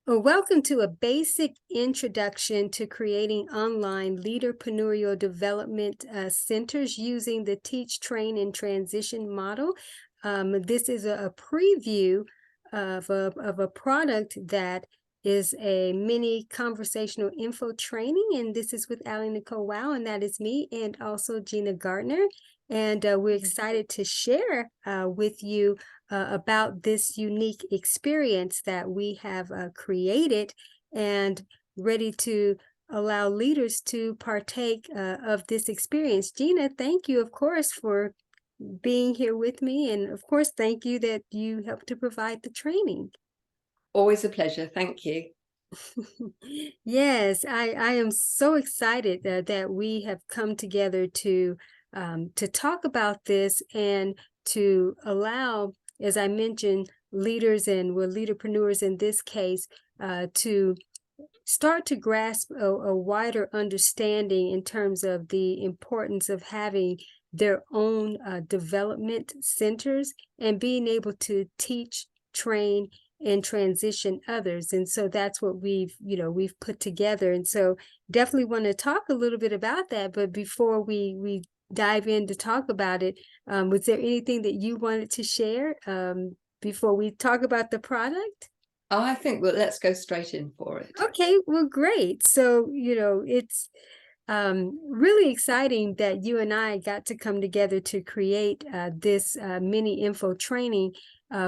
Well, welcome to a basic introduction to creating online leader-preneurial development centers using the Teach, Train, and Transition model. This is a preview of a product that is a mini conversational info training, and this is with AliNICOLE, wow, and that is me, and also Gina Gardiner. And we're excited to share with you about this unique experience that we have created and ready to allow leaders to partake of this experience. Gina, thank you, of course, for being here with me. And of course, thank you that you helped to provide the training. Always a pleasure. Thank you. Yes, I am so excited that we have come together to talk about this and to allow, as I mentioned, leaders and leaderpreneurs in this case, to start to grasp a wider understanding in terms of the importance of having their own development centers and being able to teach, train, and transition others. And so that's what we've put together. And so definitely want to talk a little bit about that. But before we dive in to talk about it, was there anything that you wanted to share before we talk about the product? I think, well, let's go straight in for it. Okay, well, great. So, it's really exciting that you and I got to come together to create this mini info training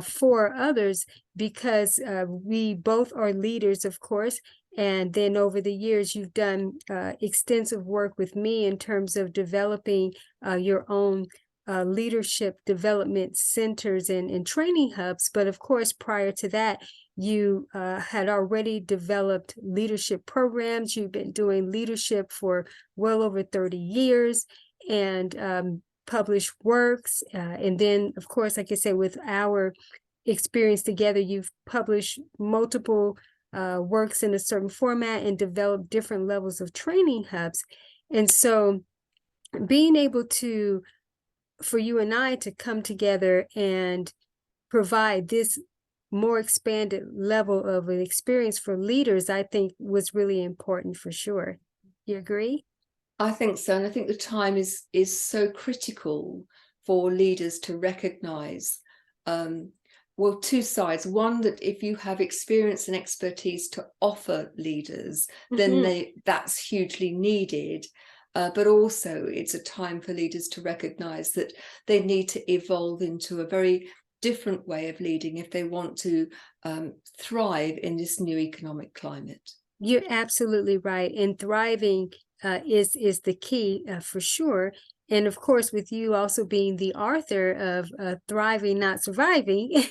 for others because we both are leaders, of course. And then over the years, you've done extensive work with me in terms of developing your own leadership development centers and training hubs. But of course, prior to that, you had already developed leadership programs. You've been doing leadership for well over 30 years and published works. And then, of course, like I said, with our experience together, you've published multiple works in a certain format and developed different levels of training hubs. And so being able for you and I to come together and provide this more expanded level of an experience for leaders, I think was really important for sure. You agree? I think so. And I think the time is so critical for leaders to recognize, well, two sides. One, that if you have experience and expertise to offer leaders, then that's hugely needed. But also it's a time for leaders to recognize that they need to evolve into a very different way of leading if they want to thrive in this new economic climate. You're absolutely right. And thriving is the key for sure. And of course, with you also being the author of Thriving, Not Surviving,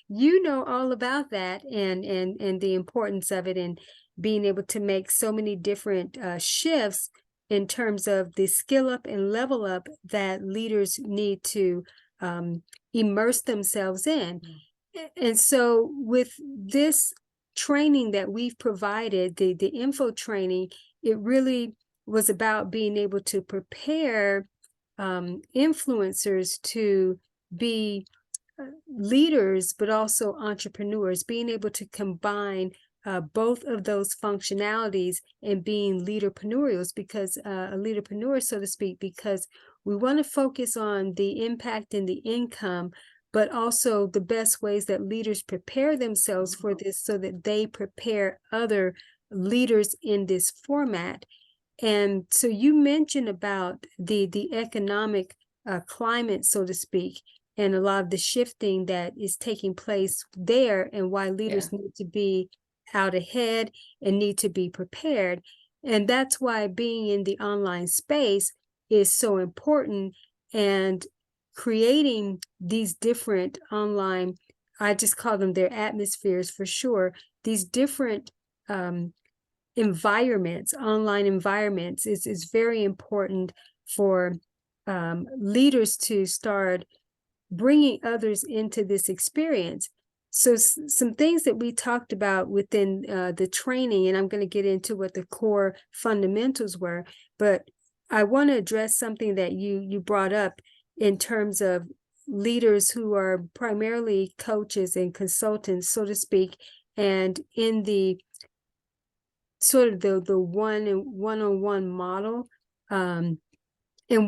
you know all about that and the importance of it and being able to make so many different shifts in terms of the skill up and level up that leaders need to immerse themselves in. And so with this training that we've provided, the info training, it really was about being able to prepare influencers to be leaders, but also entrepreneurs, being able to combine both of those functionalities and being leaderpreneurials, because a leaderpreneur, so to speak, because we want to focus on the impact and the income, but also the best ways that leaders prepare themselves for this so that they prepare other leaders in this format. And so you mentioned about the economic climate, so to speak, and a lot of the shifting that is taking place there and why leaders need to be out ahead and need to be prepared. And that's why being in the online space is so important, and creating these different online, I just call them their atmospheres for sure, these different environments, online environments is very important for leaders to start bringing others into this experience. So some things that we talked about within the training, and I'm going to get into what the core fundamentals were, but I want to address something that you brought up in terms of leaders who are primarily coaches and consultants, so to speak, And in the sort of the one-on-one model, and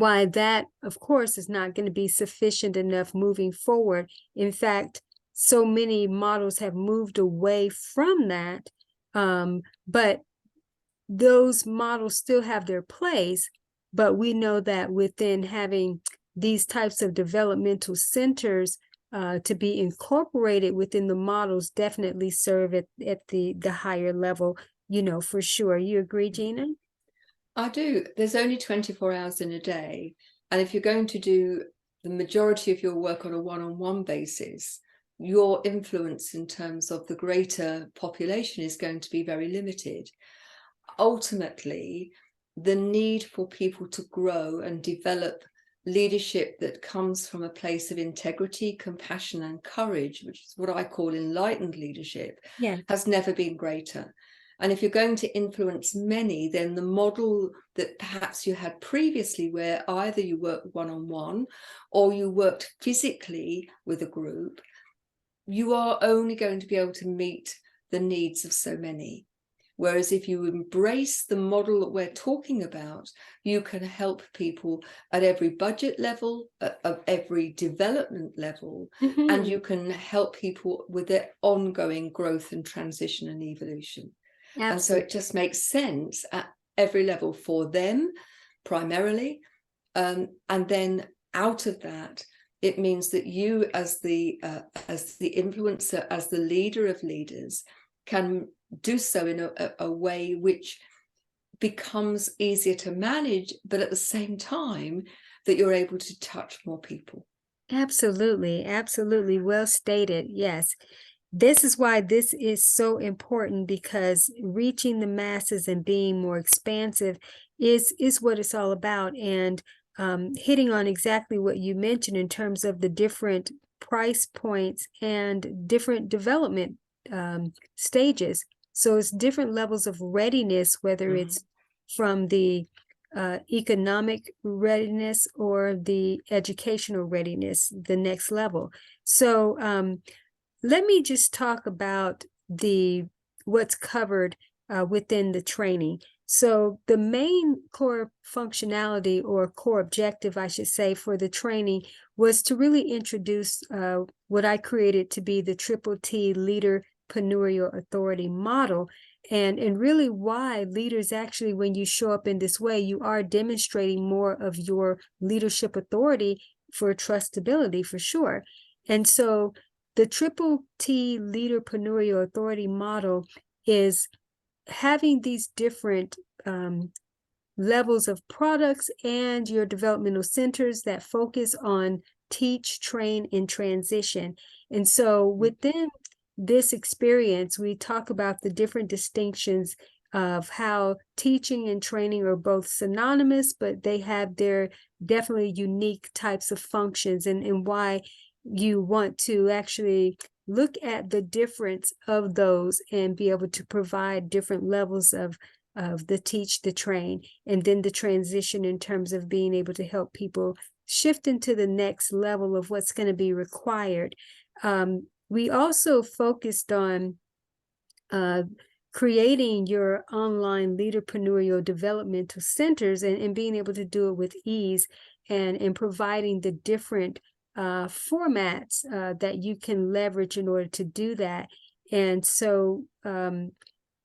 why that, of course, is not going to be sufficient enough moving forward. In fact, so many models have moved away from that, but those models still have their place. But we know that within having these types of developmental centers to be incorporated within the models definitely serve at the higher level, for sure. You agree, Gina? I do. There's only 24 hours in a day. And if you're going to do the majority of your work on a one-on-one basis, your influence in terms of the greater population is going to be very limited. Ultimately, the need for people to grow and develop leadership that comes from a place of integrity, compassion, and courage, which is what I call enlightened leadership, has never been greater. And if you're going to influence many, then the model that perhaps you had previously, where either you worked one-on-one or you worked physically with a group, you are only going to be able to meet the needs of so many. Whereas if you embrace the model that we're talking about, you can help people at every budget level, at every development level, and you can help people with their ongoing growth and transition and evolution. Absolutely. And so it just makes sense at every level for them primarily. And then out of that, it means that you as the influencer, as the leader of leaders, can do so in a way which becomes easier to manage, but at the same time that you're able to touch more people. Absolutely, absolutely. Well stated. Yes. This is why this is so important, because reaching the masses and being more expansive is what it's all about. And hitting on exactly what you mentioned in terms of the different price points and different development stages. So it's different levels of readiness, whether it's from the economic readiness or the educational readiness, the next level. So let me just talk about what's covered within the training. So the main core functionality, or core objective, I should say, for the training was to really introduce what I created to be the Triple T Leader-preneurial authority model. And really why leaders actually, when you show up in this way, you are demonstrating more of your leadership authority for trustability, for sure. And so the Triple T Leader-preneurial authority model is having these different levels of products and your developmental centers that focus on teach, train, and transition. And so within this experience, we talk about the different distinctions of how teaching and training are both synonymous, but they have their definitely unique types of functions, and why you want to actually look at the difference of those and be able to provide different levels of the teach, the train, and then the transition in terms of being able to help people shift into the next level of what's going to be required. We also focused on creating your online leaderpreneurial developmental centers and being able to do it with ease, and providing the different formats that you can leverage in order to do that. And so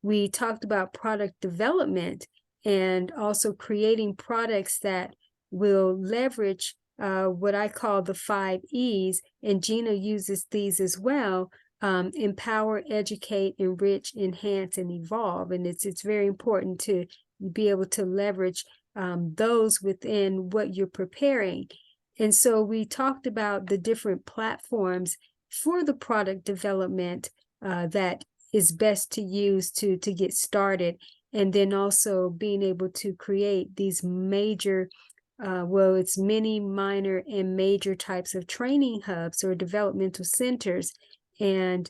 we talked about product development and also creating products that will leverage what I call the 5 E's, and Gina uses these as well: empower, educate, enrich, enhance, and evolve. And it's very important to be able to leverage those within what you're preparing. And so we talked about the different platforms for the product development that is best to use to get started, and then also being able to create these major well, it's many, minor, and major types of training hubs or developmental centers. And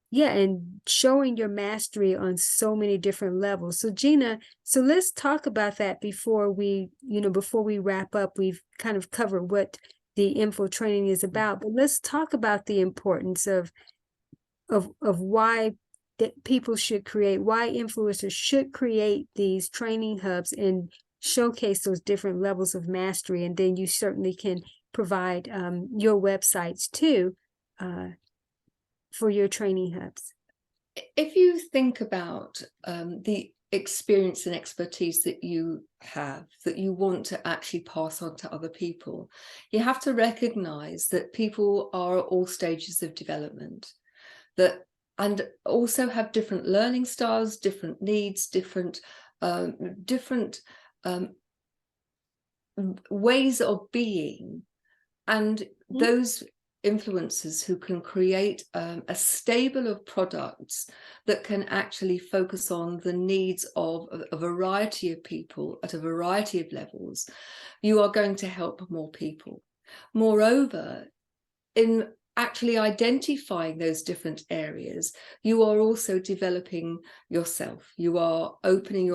yeah, and showing your mastery on so many different levels. So Gina, so let's talk about that before we wrap up. We've kind of covered what the info training is about, but let's talk about the importance of why that people should create, why influencers should create these training hubs and showcase those different levels of mastery. And then you certainly can provide your websites too for your training hubs. If you think about the experience and expertise that you have, that you want to actually pass on to other people, you have to recognize that people are at all stages of development, and also have different learning styles, different needs, different ways of being, and those influencers who can create a stable of products that can actually focus on the needs of a variety of people at a variety of levels, you are going to help more people. Moreover, in actually identifying those different areas, you are also developing yourself. You are opening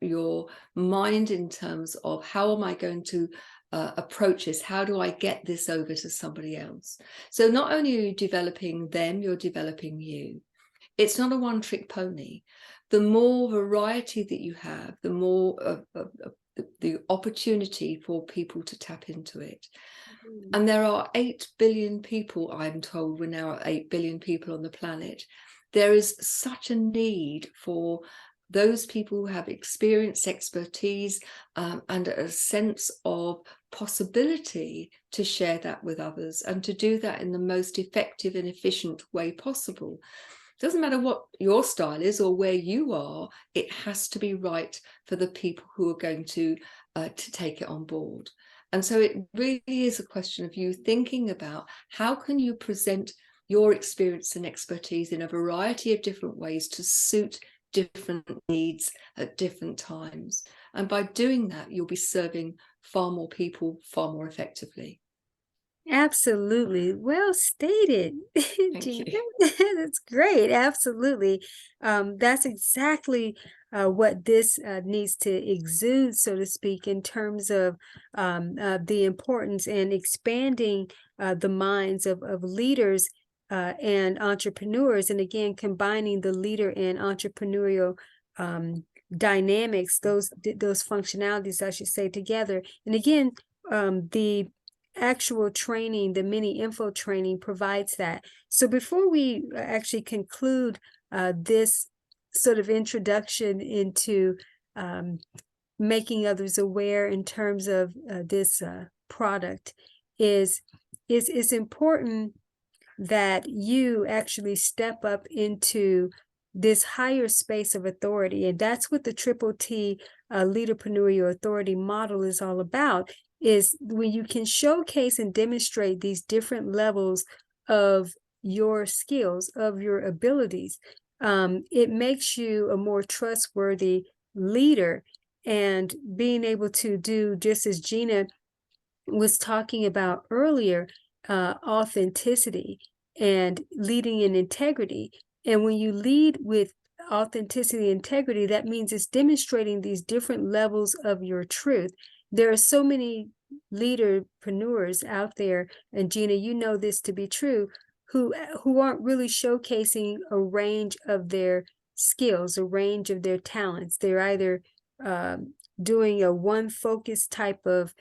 your mind in terms of, how am I going to approach this? How do I get this over to somebody else? So not only are you developing them, you're developing you. It's not a one-trick pony. The more variety that you have, the more the opportunity for people to tap into it. And there are 8 billion people, I'm told we're now at 8 billion people on the planet. There is such a need for those people who have experience, expertise, and a sense of possibility to share that with others, and to do that in the most effective and efficient way possible. It doesn't matter what your style is or where you are, it has to be right for the people who are going to take it on board. And so it really is a question of you thinking about, how can you present your experience and expertise in a variety of different ways to suit different needs at different times. And by doing that, you'll be serving far more people far more effectively. Absolutely. Well stated, Gina. That's great. Absolutely. That's exactly what this needs to exude, so to speak, in terms of the importance and expanding the minds of leaders and entrepreneurs. And again, combining the leader and entrepreneurial dynamics, those functionalities, I should say, together. And again, the actual training, the mini info training, provides that. So before we actually conclude this sort of introduction into making others aware in terms of this product, is it's important that you actually step up into this higher space of authority. And that's what the Triple T Leader-preneurial authority model is all about, is when you can showcase and demonstrate these different levels of your skills, of your abilities. It makes you a more trustworthy leader, and being able to do, just as Gina was talking about earlier, authenticity and leading in integrity. And when you lead with authenticity and integrity, that means it's demonstrating these different levels of your truth. There are so many leaderpreneurs out there, and Gina, you know this to be true, who aren't really showcasing a range of their skills, a range of their talents. They're either doing a one focus type of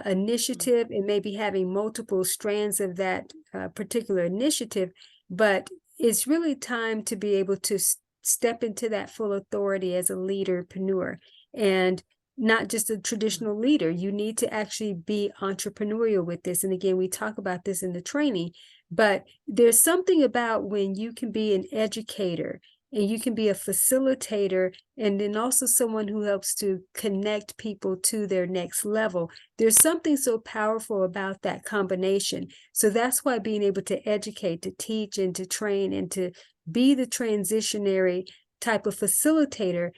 initiative, and maybe having multiple strands of that particular initiative, but it's really time to be able to step into that full authority as a leaderpreneur, and not just a traditional leader. You need to actually be entrepreneurial with this. And again, we talk about this in the training, but there's something about when you can be an educator and you can be a facilitator, and then also someone who helps to connect people to their next level. There's something so powerful about that combination. So that's why being able to educate, to teach, and to train, and to be the transitionary type of facilitator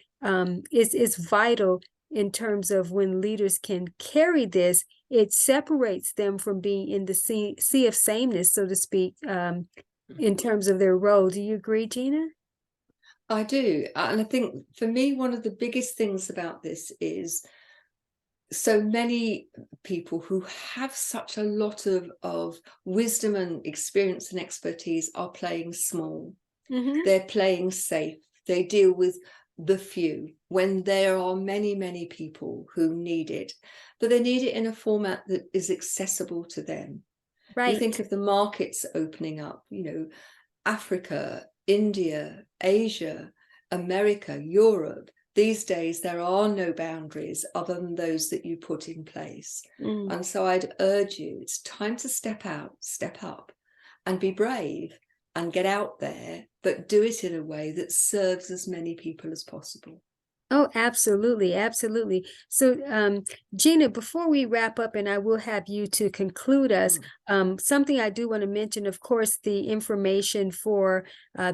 is vital, in terms of when leaders can carry this, it separates them from being in the sea of sameness, so to speak, in terms of their role. Do you agree, Gina? I do. And I think for me, one of the biggest things about this is so many people who have such a lot of wisdom and experience and expertise are playing small. They're playing safe. They deal with the few when there are many, many people who need it, but they need it in a format that is accessible to them. Right. You think of the markets opening up, Africa, India, Asia, America, Europe. These days, there are no boundaries other than those that you put in place. And so I'd urge you, it's time to step out, step up, and be brave and get out there, but do it in a way that serves as many people as possible. Oh, absolutely. Absolutely. So, Gina, before we wrap up, and I will have you to conclude us, something I do want to mention, of course, the information for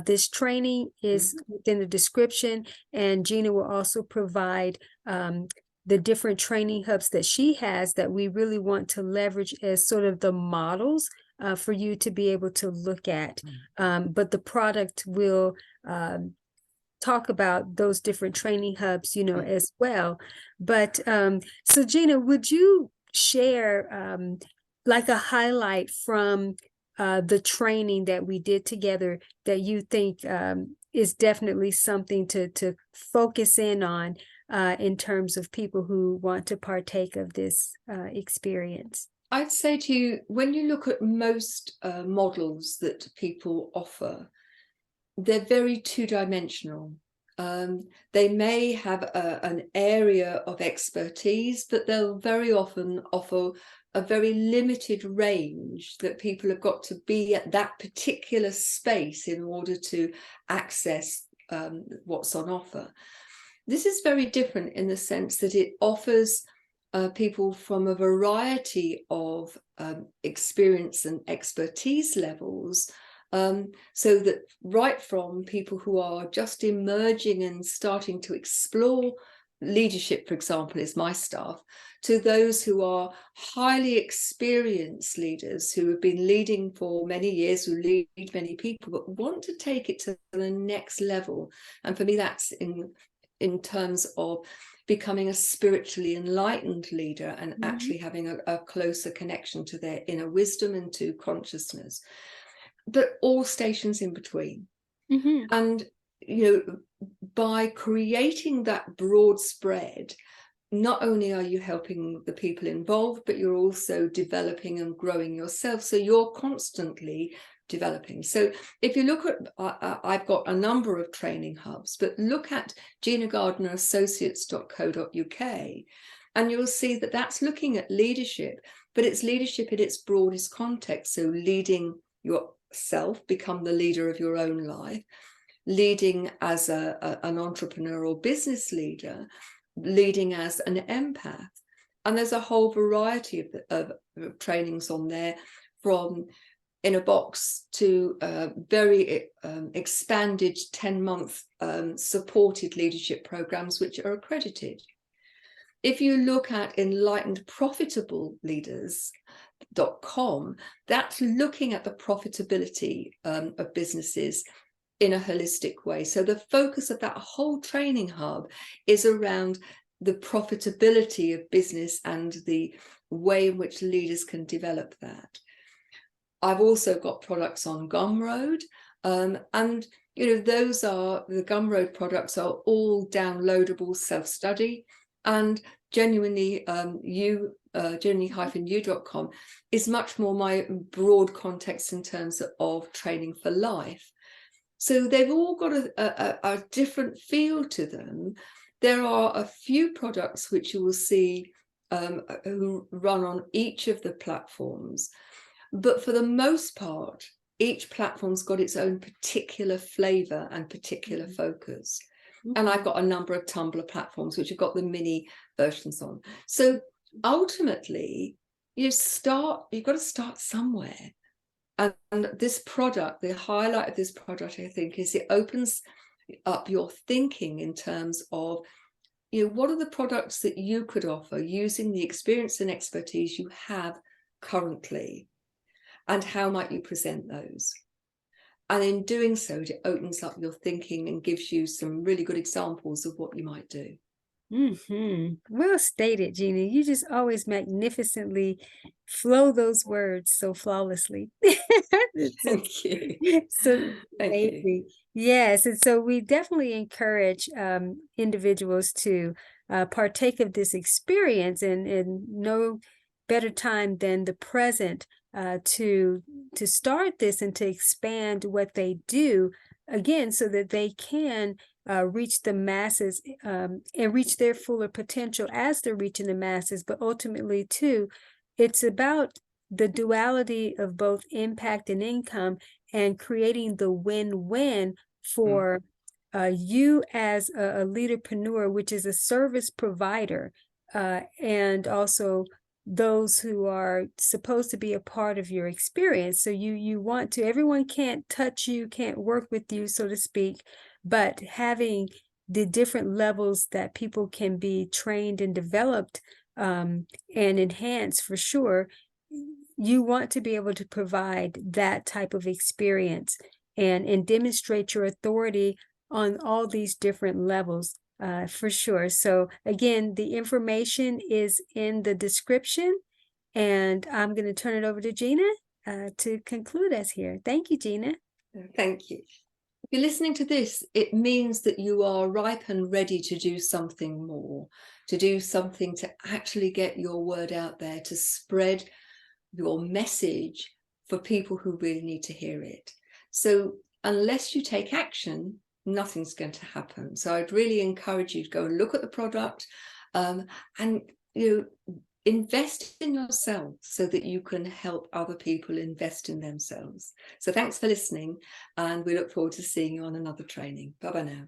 this training is within the description, and Gina will also provide the different training hubs that she has that we really want to leverage as sort of the models for you to be able to look at. But the product will talk about those different training hubs, as well. But so Gina, would you share like a highlight from the training that we did together that you think is definitely something to focus in on in terms of people who want to partake of this experience? I'd say to you, when you look at most models that people offer, they're very two-dimensional. They may have an area of expertise, but they'll very often offer a very limited range that people have got to be at that particular space in order to access what's on offer. This is very different in the sense that it offers people from a variety of experience and expertise levels, so that right from people who are just emerging and starting to explore leadership, for example, is my staff, to those who are highly experienced leaders who have been leading for many years, who lead many people, but want to take it to the next level. And for me, that's in terms of becoming a spiritually enlightened leader and actually having a closer connection to their inner wisdom and to consciousness. But all stations in between. And by creating that broad spread, not only are you helping the people involved, but you're also developing and growing yourself, so you're constantly developing. So if you look at I've got a number of training hubs, but look at GinaGardnerAssociates.co.uk, and you'll see that that's looking at leadership, but it's leadership in its broadest context. So leading yourself, become the leader of your own life, leading as an entrepreneurial business leader, leading as an empath. And there's a whole variety of trainings on there, from in a box to very expanded 10-month supported leadership programs, which are accredited. If you look at Enlightened Profitable Leaders.com, that's looking at the profitability of businesses in a holistic way. So the focus of that whole training hub is around the profitability of business and the way in which leaders can develop that. I've also got products on Gumroad, and those are the Gumroad products are all downloadable self-study, and genuinely genuinely-u.com is much more my broad context in terms of training for life. So they've all got a different feel to them. There are a few products which you will see who run on each of the platforms, but for the most part, each platform's got its own particular flavor and particular focus. And I've got a number of Tumblr platforms which have got the mini versions on. So ultimately, you've got to start somewhere. And this product, the highlight of this product, I think, is it opens up your thinking in terms of, what are the products that you could offer using the experience and expertise you have currently, and how might you present those? And in doing so, it opens up your thinking and gives you some really good examples of what you might do. Well stated, Gina. You just always magnificently flow those words so flawlessly. Thank you. So Thank you. amazing. Yes, and so we definitely encourage individuals to partake of this experience, and no better time than the present to start this and to expand what they do again, so that they can reach the masses and reach their fuller potential as they're reaching the masses. But ultimately, too, it's about the duality of both impact and income, and creating the win-win for you as a leaderpreneur, which is a service provider, and also those who are supposed to be a part of your experience. So you want to, everyone can't touch you, can't work with you, so to speak, but having the different levels that people can be trained and developed and enhanced, for sure, you want to be able to provide that type of experience and demonstrate your authority on all these different levels, for sure. So again, the information is in the description, and I'm going to turn it over to Gina to conclude us here. Thank you, Gina. Thank you. If you're listening to this, it means that you are ripe and ready to do something more, to do something to actually get your word out there, to spread your message for people who really need to hear it. So unless you take action, nothing's going to happen. So I'd really encourage you to go and look at the product and invest in yourself so that you can help other people invest in themselves. So thanks for listening, and we look forward to seeing you on another training. Bye bye now.